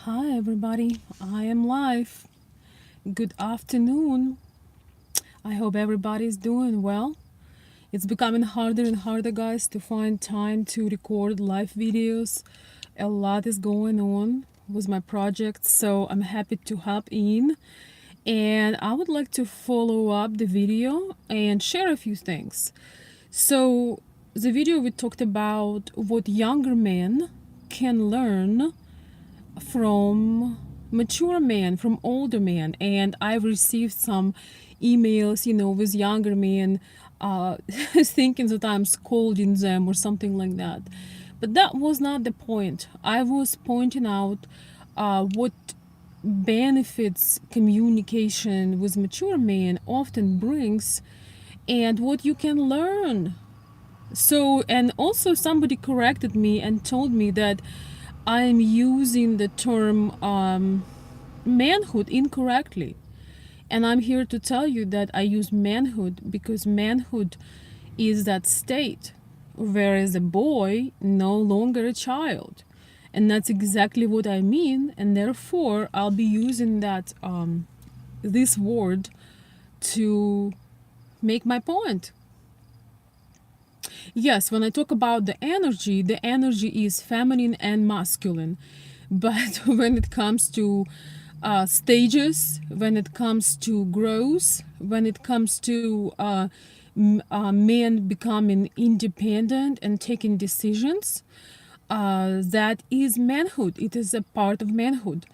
Hi, everybody. I am live. Good afternoon. I hope everybody's doing well. It's becoming harder and harder, guys, to find time to record live videos. A lot is going on with my project, so I'm happy to hop in. And I would like to follow up the video and share a few things. So, the video we talked about what younger men can learn from mature men, from older men, and I've received some emails, with younger men, thinking that I'm scolding them or something like that. But that was not the point. I was pointing out what benefits communication with mature men often brings and what you can learn. So, and also somebody corrected me and told me that I'm using the term manhood incorrectly. And I'm here to tell you that I use manhood because manhood is that state, whereas a boy no longer a child. And that's exactly what I mean, and therefore I'll be using that this word to make my point. Yes, when I talk about the energy is feminine and masculine. But when it comes to stages, when it comes to growth, when it comes to men becoming independent and taking decisions, that is manhood. It is a part of manhood.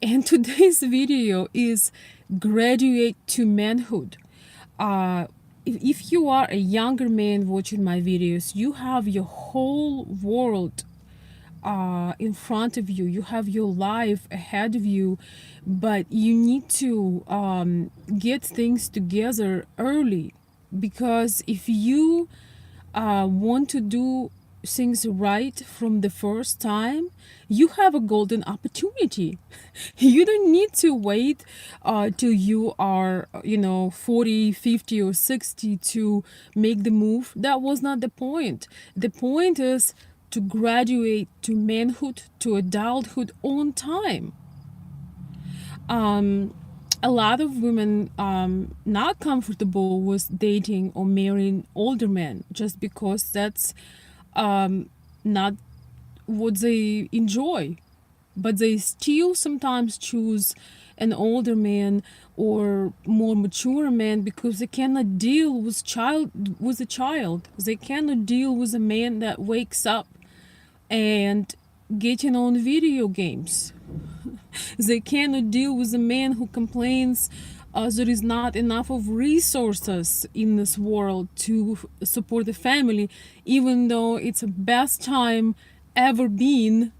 And today's video is graduate to manhood. Uh, if you are a younger man watching my videos, you have your whole world in front of you. You have your life ahead of you, but you need to get things together early, because if you want to do things right from the first time, you have a golden opportunity. You don't need to wait till you are 40, 50, or 60 to make the move. That was not the point. The point is to graduate to manhood, to adulthood on time. A lot of women not comfortable with dating or marrying older men just because that's not what they enjoy, but they still sometimes choose an older man or more mature man because they cannot deal with a child. They cannot deal with a man that wakes up and getting on video games. They cannot deal with a man who complains there is not enough of resources in this world to support the family, even though it's the best time ever been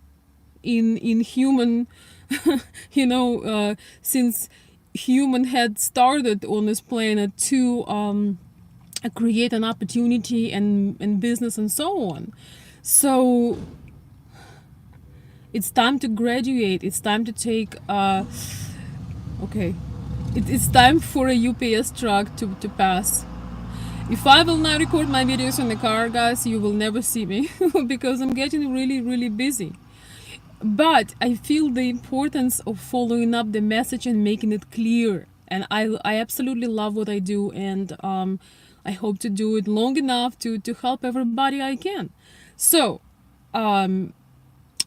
in human, since human had started on this planet to create an opportunity and business and so on. So it's time to graduate. It's time to take okay, it's time for a UPS truck to pass. If I will not record my videos in the car, guys, you will never see me because I'm getting really, really busy. But I feel the importance of following up the message and making it clear. And I absolutely love what I do, and I hope to do it long enough to help everybody I can. So,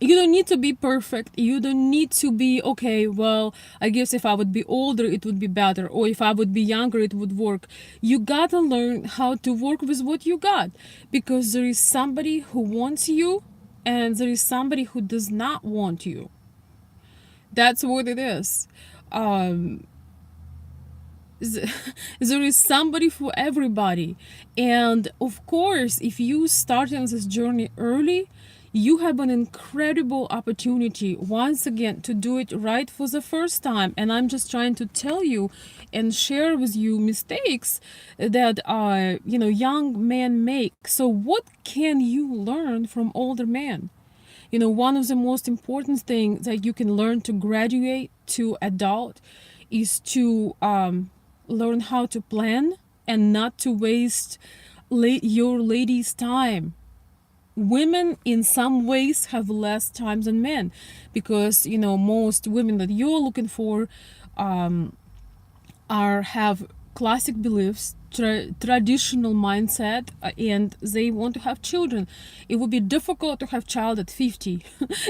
you don't need to be perfect. You don't need to be, okay, well, I guess if I would be older, it would be better. Or if I would be younger, it would work. You gotta learn how to work with what you got. Because there is somebody who wants you and there is somebody who does not want you. That's what it is. Um, there is somebody for everybody. And of course, if you start on this journey early, you have an incredible opportunity once again to do it right for the first time. And I'm just trying to tell you and share with you mistakes that young men make. So what can you learn from older men? One of the most important things that you can learn to graduate to adult is to learn how to plan and not to waste your lady's time. women in some ways have less time than men, because most women that you're looking for um, are have classic beliefs, traditional mindset, and they want to have children. It would be difficult to have child at 50.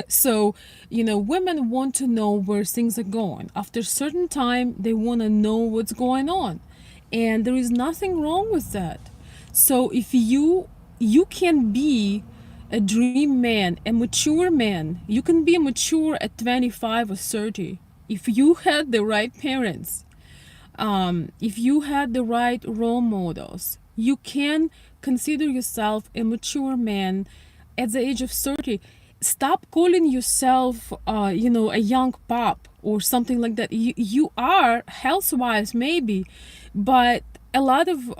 So women want to know where things are going. After a certain time, they want to know what's going on, and there is nothing wrong with that. So if you can be a dream man, a mature man, you can be mature at 25 or 30 if you had the right parents, if you had the right role models. You can consider yourself a mature man at the age of 30. Stop calling yourself a young pop or something like that. You are health-wise maybe, but a lot of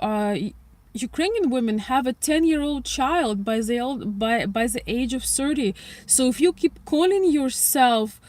Ukrainian women have a 10-year-old child by the age of 30. So if you keep calling yourself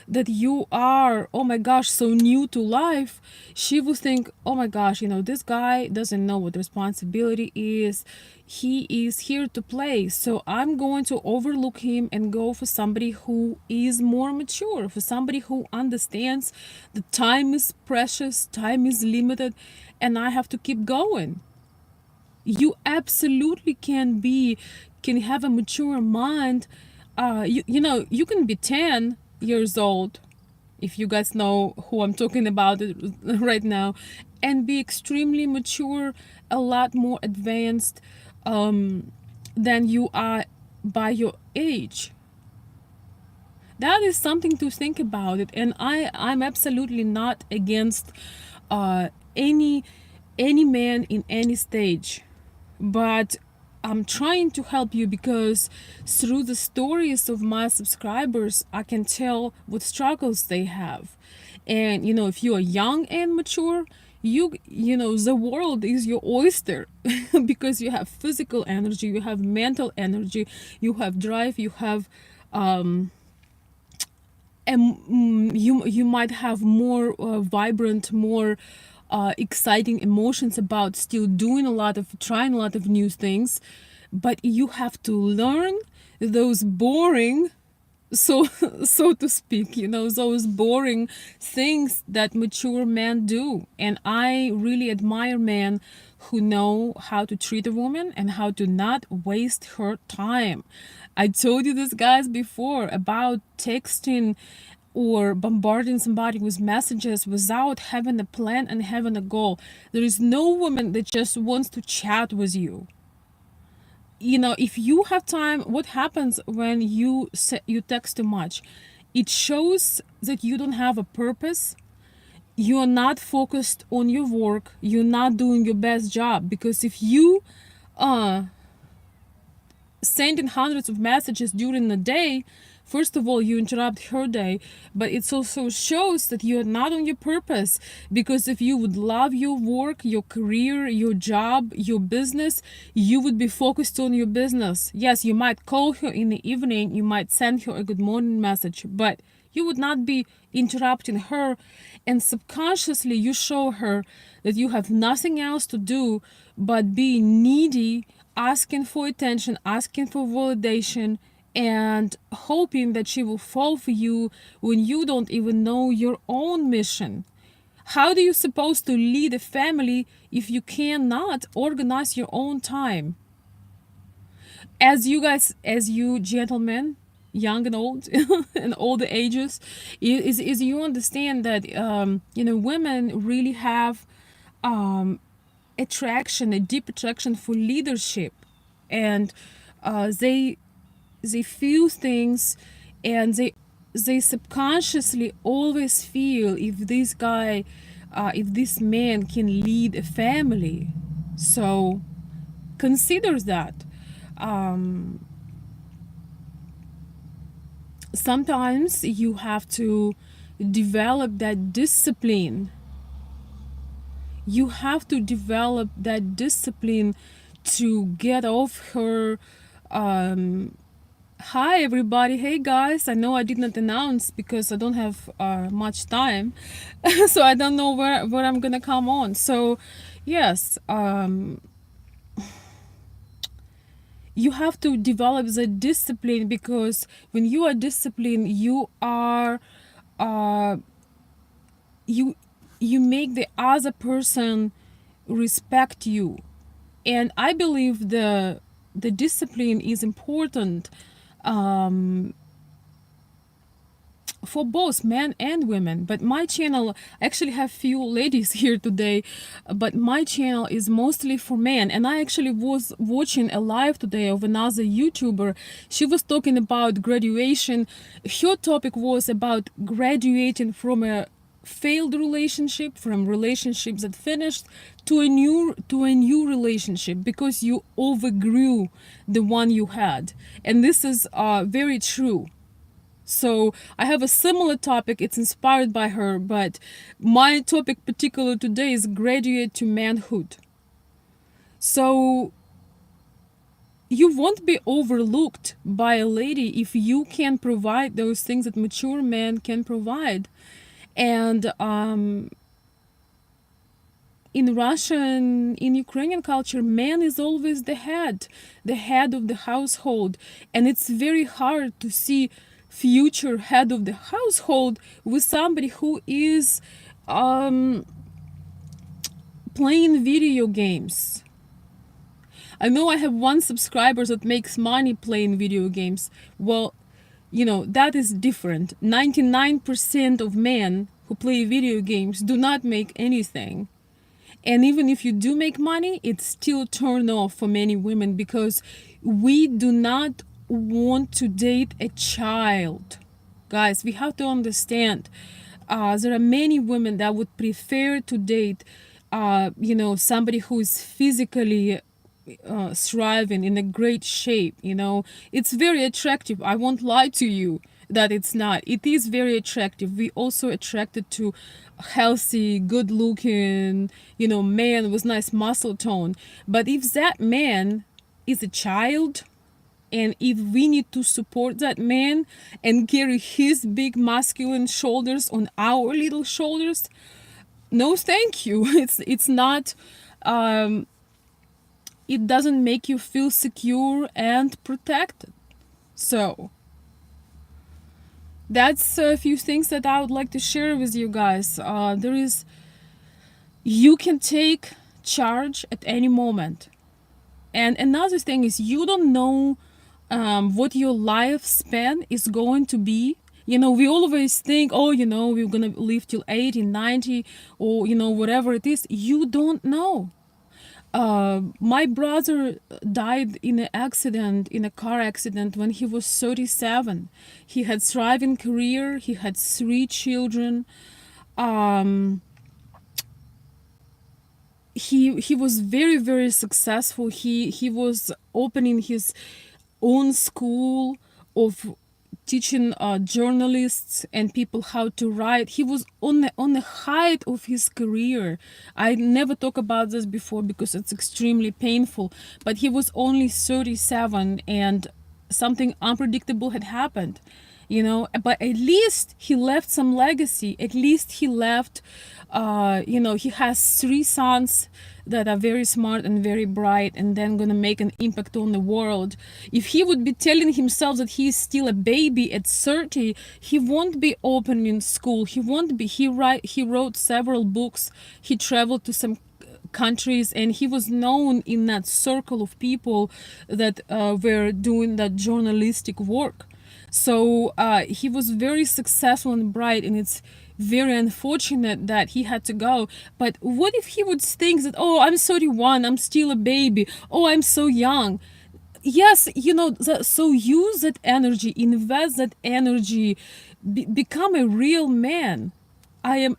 that you are, oh my gosh, so new to life, she will think, oh my gosh, this guy doesn't know what responsibility is. He is here to play. So I'm going to overlook him and go for somebody who is more mature, for somebody who understands that time is precious, time is limited, and I have to keep going. You absolutely can have a mature mind. You can be 10 years old, if you guys know who I'm talking about right now, and be extremely mature, a lot more advanced than you are by your age. That is something to think about it. And I'm absolutely not against uh, any any man in any stage, but I'm trying to help you because through the stories of my subscribers, I can tell what struggles they have. And if you are young and mature, the world is your oyster because you have physical energy, you have mental energy, you have drive, you have you might have more vibrant, more exciting emotions about still trying a lot of new things, but you have to learn those boring, so so to speak, those boring things that mature men do. And I really admire men who know how to treat a woman and how to not waste her time. I told you this, guys, before about texting or bombarding somebody with messages without having a plan and having a goal. There is no woman that just wants to chat with you. If you have time, what happens when you text too much? It shows that you don't have a purpose. You are not focused on your work. You're not doing your best job, because if you sending hundreds of messages during the day, first of all, you interrupt her day, but it also shows that you're not on your purpose. Because if you would love your work, your career, your job, your business, you would be focused on your business. Yes, you might call her in the evening, you might send her a good morning message, but you would not be interrupting her. And subconsciously, you show her that you have nothing else to do but be needy, asking for attention, asking for validation, and hoping that she will fall for you when you don't even know your own mission. How do you supposed to lead a family if you cannot organize your own time? As you gentlemen, young and old, and all the ages, is you understand that women really have a deep attraction for leadership, and they feel things, and they subconsciously always feel if this man can lead a family. So consider that. Sometimes you have to develop that discipline. You have to develop that discipline to get off her. Hi everybody, hey guys, I know I did not announce because I don't have much time, so I don't know where I'm gonna come on. So yes, you have to develop the discipline, because when you are disciplined, you are uh, you you make the other person respect you. And I believe the discipline is important, um, for both men and women. But my channel, I actually have few ladies here today, but my channel is mostly for men. And I actually was watching a live today of another YouTuber. She was talking about graduation. Her topic was about graduating from a failed relationship, from relationships that finished, to a new relationship, because you overgrew the one you had. And this is very true. So I have a similar topic. It's inspired by her, but my topic particular today is graduate to manhood. So you won't be overlooked by a lady if you can provide those things that mature men can provide. And in Russian, in Ukrainian culture, man is always the head of the household. And it's very hard to see future head of the household with somebody who is playing video games. I know I have one subscriber that makes money playing video games. Well, that is different. 99% of men who play video games do not make anything. And even if you do make money, it's still turn off for many women, because we do not want to date a child. Guys, we have to understand, there are many women that would prefer to date somebody who is physically thriving, in a great shape. It's very attractive. I won't lie to you that it's not. It is very attractive. We also attracted to healthy, good looking, man with nice muscle tone. But if that man is a child, and if we need to support that man and carry his big masculine shoulders on our little shoulders, no thank you. It's not it doesn't make you feel secure and protected. So that's a few things that I would like to share with you guys. You can take charge at any moment. And another thing is, you don't know what your lifespan is going to be. We always think, we're gonna live till 80, 90, or whatever it is. You don't know. My brother died in a car accident when he was 37. He had thriving career. He had 3 children. He was very, very successful. He was opening his own school of teaching journalists and people how to write. He was on the height of his career. I never talk about this before because it's extremely painful, but he was only 37 and something unpredictable had happened. But at least he left some legacy. At least he left he has 3 sons that are very smart and very bright, and then gonna make an impact on the world. If he would be telling himself that he is still a baby at 30, he won't be opening school. He won't be. He wrote several books. He traveled to some countries, and he was known in that circle of people that were doing that journalistic work. So he was very successful and bright, and it's very unfortunate that he had to go. But what if he would think that, I'm 31, I'm still a baby, I'm so young? Yes, so use that energy, invest that energy, become a real man. I am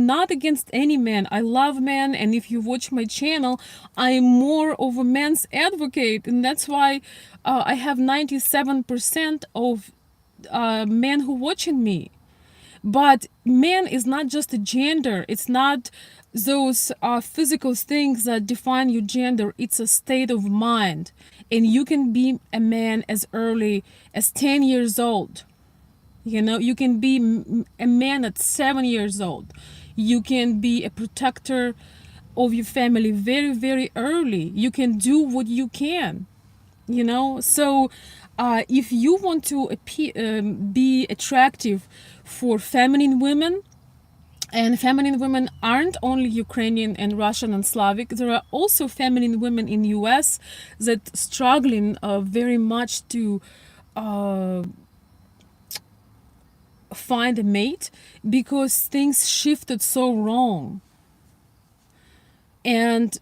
not against any man. I love men, and if you watch my channel, I am more of a man's advocate, and that's why I have 97% of men who watching me. But man is not just a gender. It's not those physical things that define your gender. It's a state of mind, and you can be a man as early as 10 years old. You can be a man at 7 years old. You can be a protector of your family very, very early. You can do what you can. So if you want to be attractive for feminine women, and feminine women aren't only Ukrainian and Russian and Slavic. There are also feminine women in US that struggling very much to uh, find a mate because things shifted so wrong. And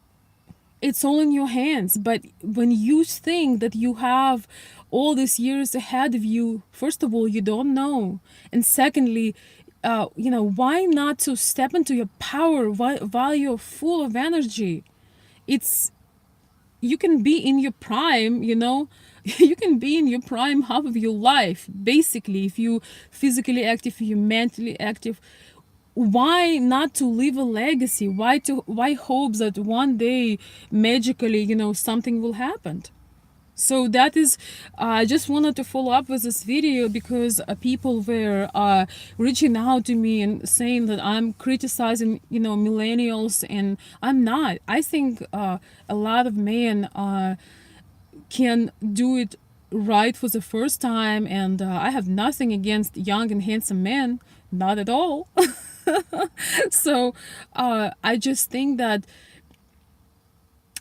it's all in your hands. But when you think that you have all these years ahead of you, first of all, you don't know. And secondly, why not to step into your power while you're full of energy? It's You can be in your prime, you can be in your prime half of your life, basically, if you physically active, if you mentally active. Why not to leave a legacy? Why hope that one day magically, something will happen? So that is, I just wanted to follow up with this video because people were reaching out to me and saying that I'm criticizing, millennials, and I'm not. I think a lot of men can do it right for the first time, and I have nothing against young and handsome men, not at all. So I just think that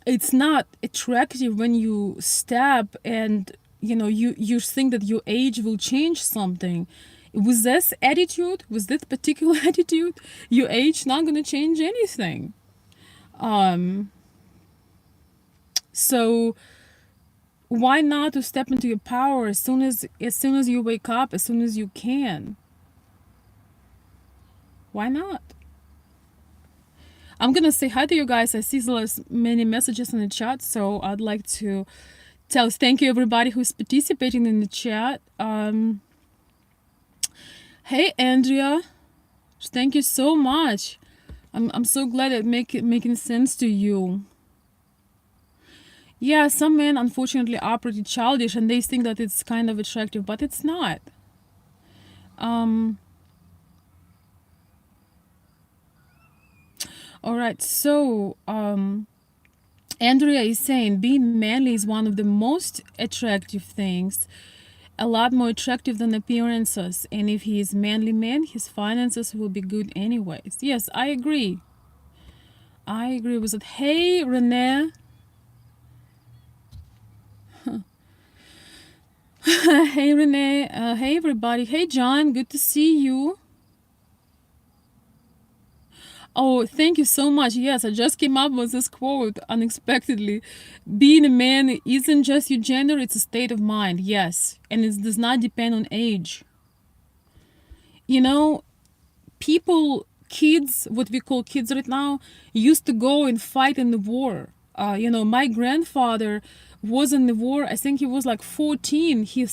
it's not attractive when you step and you think that your age will change something. With this attitude, with this particular attitude, your age not gonna change anything. So why not to step into your power as soon as you wake up, as soon as you can? Why not? I'm gonna say hi to you guys. I see there's many messages in the chat, so I'd like to tell thank you everybody who's participating in the chat. Hey Andrea, thank you so much. I'm so glad it making sense to you. Yeah, some men unfortunately are pretty childish and they think that it's kind of attractive, but it's not. All right, so Andrea is saying being manly is one of the most attractive things, a lot more attractive than appearances. And if he is manly man, his finances will be good anyways. Yes, I agree. I agree with it. Hey, Renee. Hey, Renee. Hey, everybody. Hey, John. Good to see you. Oh, thank you so much. Yes, I just came up with this quote unexpectedly. Being a man isn't just your gender, it's a state of mind. Yes, and it does not depend on age. Kids, what we call kids right now, used to go and fight in the war. My grandfather was in the war. I think he was like 14. He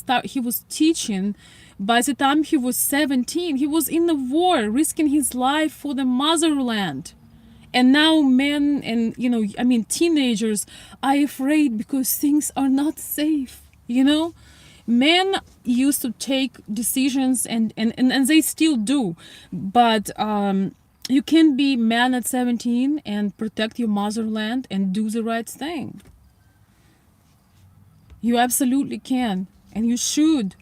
was teaching. By the time he was 17, he was in the war, risking his life for the motherland. And now men and, teenagers are afraid because things are not safe, Men used to take decisions and they still do. But you can be man at 17 and protect your motherland and do the right thing. You absolutely can, and you should.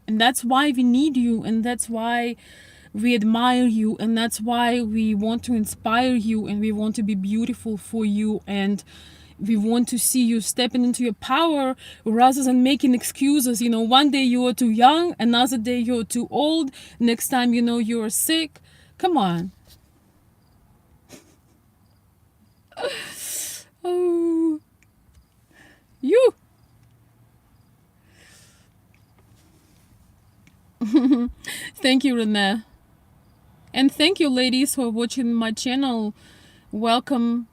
And that's why we need you, and that's why we admire you, and that's why we want to inspire you, and we want to be beautiful for you, and we want to see you stepping into your power rather than making excuses. One day you are too young, another day you're too old, next time you're sick. Come on. Oh, you. Thank you, Renee. And thank you, ladies, who are watching my channel. Welcome.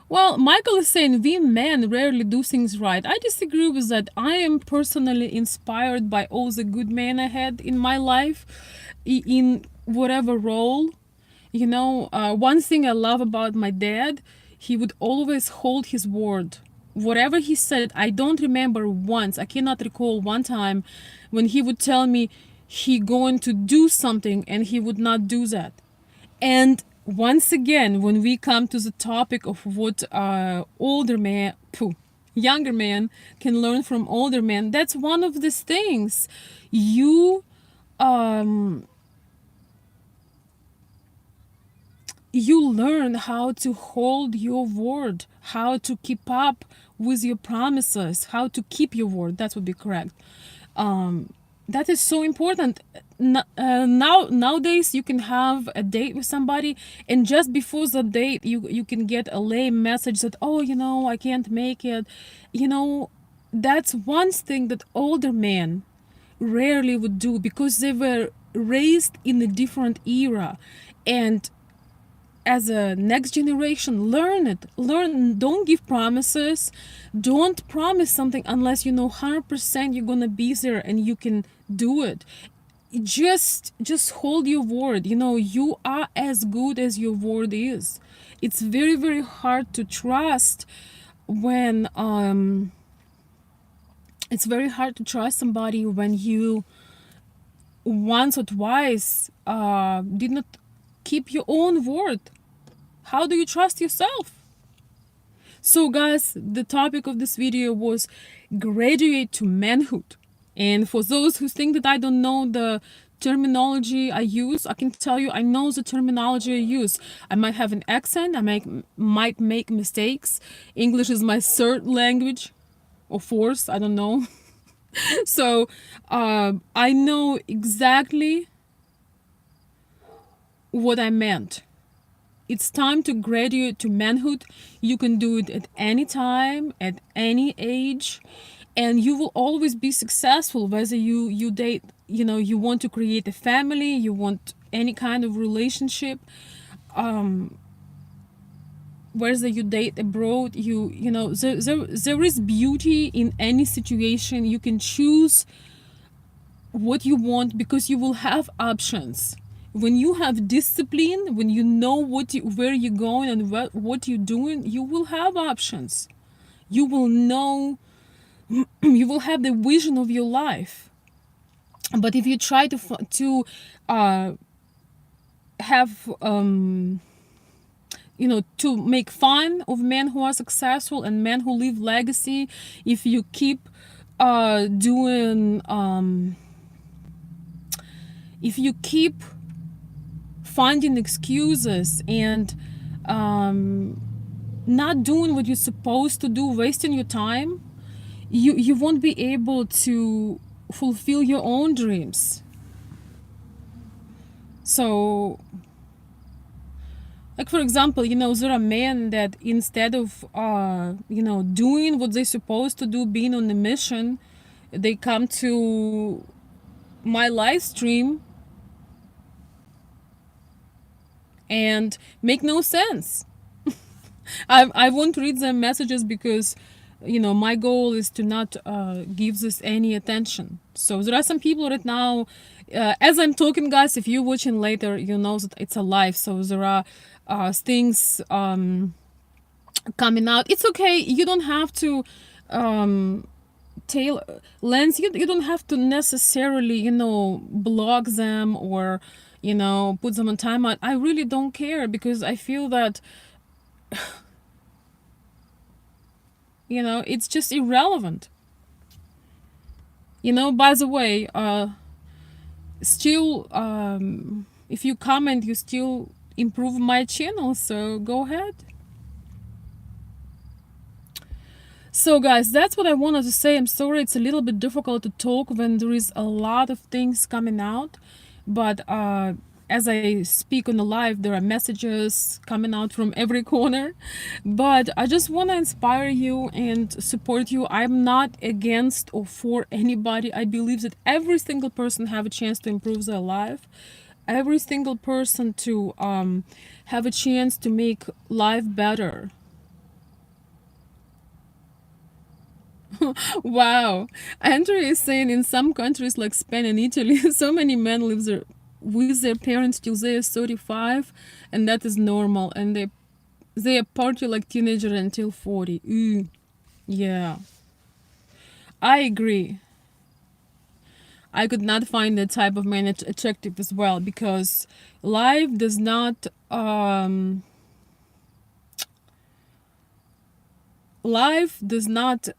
Well, Michael is saying we men rarely do things right. I disagree with that. I am personally inspired by all the good men I had in my life, in whatever role. One thing I love about my dad, he would always hold his word. Whatever he said, I don't remember once, I cannot recall one time when he would tell me he going to do something and he would not do that. And once again, when we come to the topic of what younger man can learn from older men, that's one of these things. You um you learn how to hold your word, how to keep up with your promises, how to keep your word. That would be correct. That is so important. Nowadays, you can have a date with somebody, and just before the date, you can get a lame message that, oh, I can't make it. You know, that's one thing that older men rarely would do because they were raised in a different era, and as a next generation, don't give promises, don't promise something unless you know 100% you're gonna be there and you can do it. Just hold your word. You are as good as your word is. It's very, very hard to trust when it's very hard to trust somebody when you once or twice did not keep your own word. How do you trust yourself? So guys, the topic of this video was graduate to manhood. And for those who think that I don't know the terminology I use, I can tell you I know the terminology I use. I might have an accent, might make mistakes. English is my third language or fourth, I don't know. So I know exactly what I meant. It's time to graduate to manhood. You can do it at any time, at any age, and you will always be successful, whether you date, you want to create a family, you want any kind of relationship, whether you date abroad, there is beauty in any situation. You can choose what you want because you will have options. When you have discipline, when you know where you're going and what you're doing, you will have options. You will know, you will have the vision of your life. But if you try to have to make fun of men who are successful and men who leave legacy, if you keep doing if you keep finding excuses and not doing what you're supposed to do, wasting your time, you won't be able to fulfill your own dreams. So, like for example, there are men that instead of doing what they're supposed to do, being on a mission, they come to my live stream and make no sense. I won't read their messages because my goal is to not give this any attention. So there are some people right now, as I'm talking, guys, if you're watching later, you know that it's a live, so there are things coming out. It's okay, you don't have to Lens, you don't have to necessarily block them or put them on timeout. I really don't care because I feel that it's just irrelevant. By the way, still if you comment, you still improve my channel, so go ahead. So guys, that's what I wanted to say. I'm sorry it's a little bit difficult to talk when there is a lot of things coming out, but as I speak on the live, there are messages coming out from every corner. But I just want to inspire you and support you. I'm not against or for anybody. I believe that every single person have a chance to improve their life. Every single person to have a chance to make life better. Wow. Andrew is saying in some countries like Spain and Italy, so many men live there with their parents till they are 35, and that is normal, and they party like teenager until 40. Yeah, I agree. I could not find that type of man attractive as well, because life does not life does not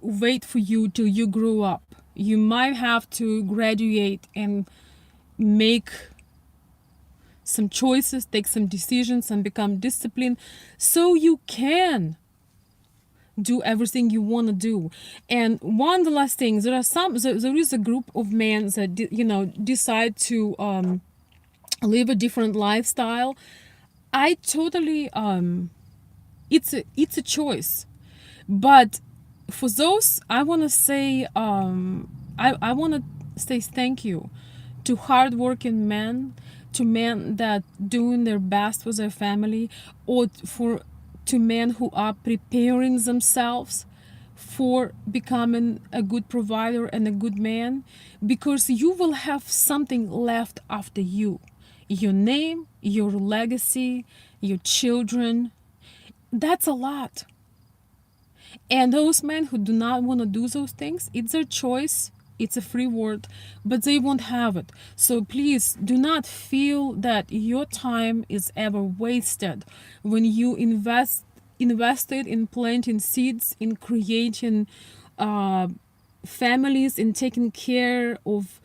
wait for you till you grow up. You might have to graduate and make some choices, take some decisions, and become disciplined so you can do everything you want to do. And one of the last things, there is a group of men that decide to live a different lifestyle. I totally it's a choice, but for those, I want to say I want to say thank you to hardworking men, to men that doing their best with their family, or for to men who are preparing themselves for becoming a good provider and a good man, because you will have something left after you, your name, your legacy, your children. That's a lot. And those men who do not want to do those things, it's their choice. It's a free word, but they won't have it. So please do not feel that your time is ever wasted when you invested in planting seeds, in creating families, in taking care of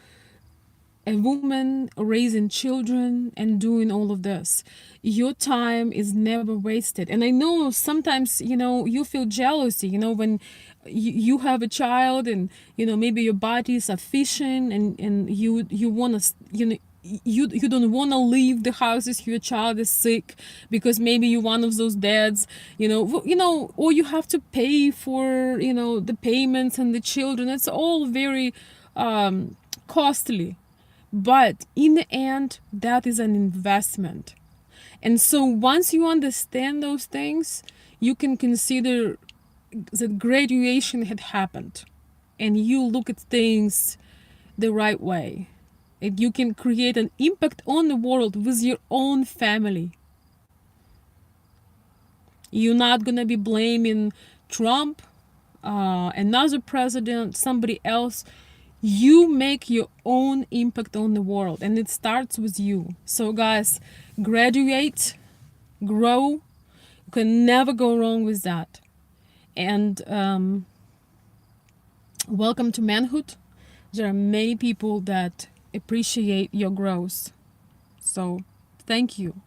a woman, raising children, and doing all of this. Your time is never wasted. And I know sometimes, you feel jealousy, when you have a child, and maybe your bodies are fishing, and you want to, you don't want to leave the house if your child is sick, because maybe you're one of those dads, or you have to pay for the payments and the children. It's all very costly, but in the end, that is an investment. And so once you understand those things, you can consider that graduation had happened, and you look at things the right way. And you can create an impact on the world with your own family. You're not going to be blaming Trump, another president, somebody else. You make your own impact on the world, and it starts with you. So guys, graduate, grow. You can never go wrong with that. And welcome to Manhood. There are many people that appreciate your growth. So thank you.